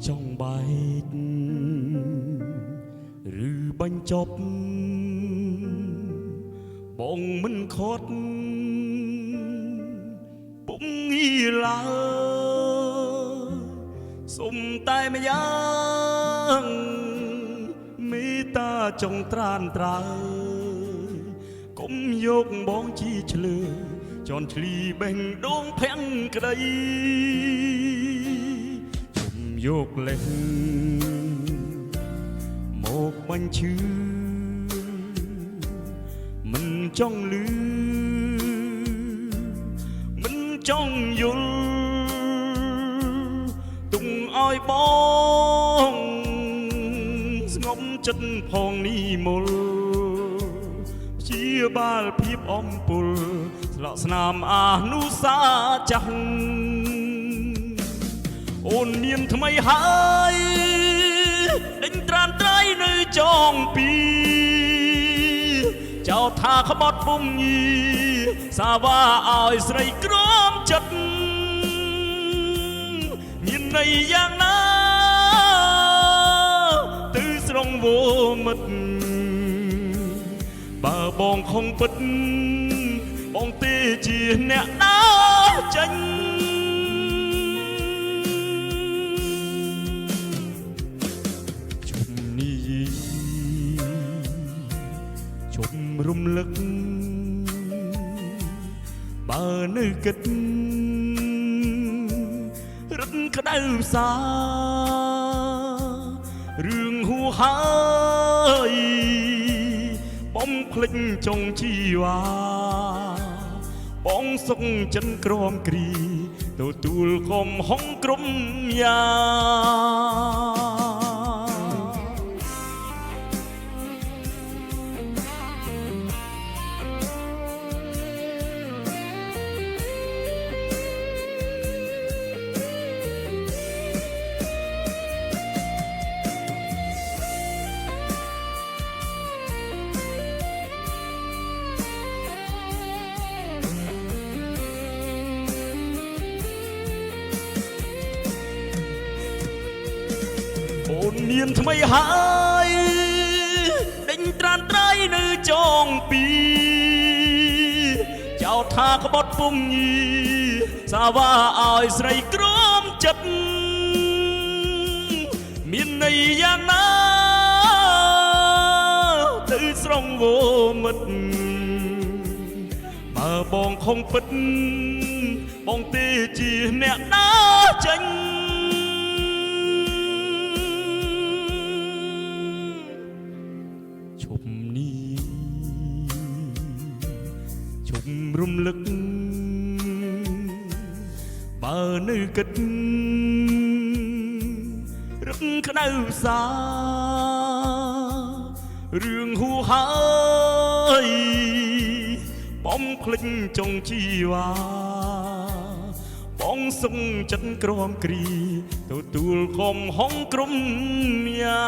ចង់បែកឬបញ្ចប់បងមិនខត់ពុំងាឡើយសុំតែម្យ៉ាងមេត្តាចង់ត្រានត្រើយកុំយកបងជាឆ្លើចនឆ្លីបេះដូងភាំងក្តីជុំយកលេសមកបញ្ឈឺមិនចង់លឺមិនចង់យល់ទុំឲ្យបងស្ងប់ចិត្តផងនេះមូលជាបាលភាពអំពុលស្លកស្នាមអានុសាចាស់អូននាមថ្មីហើយដេញត្រានត្រៃនៅចងពីចោទថាក្បត់ពុំញីសាវ៉ាឲ្យស្រីក្រមចិត្តមានន័យយ៉ាងណាទិស្រងវមិត្តបើបងខំពិតបងទេជាអ្នកដើរចេញជុំនេះជុំរំលឹកបើនៅគិតរឹតក្តៅផ្សារឿងហួហើយបំភ្លេចចុងជីវ៉ាបងសុកចិនក្រមគ្រីទទួលកំហុងក្រុមយ៉ាអូនមានថ្មីហើយដេញត្រានត្រៃនៅចងពីចោទថាក្បត់ពុំញីសាវ៉ាឲ្យស្រីក្រមចិត្តមានន័យយ៉ាងណាទៅស្រងវមិត្តបើបងខំពិតបងទេជាអ្នកដើរចេញជុំនេះជុំរំលឹកបើនៅគិតរឹកក្តៅសារឿងហួហើយបំភ្លេចចុងជីវ៉ាបងសុំចិត្តក្រមគ្រីទទួលកំហុងក្រុមយ៉ា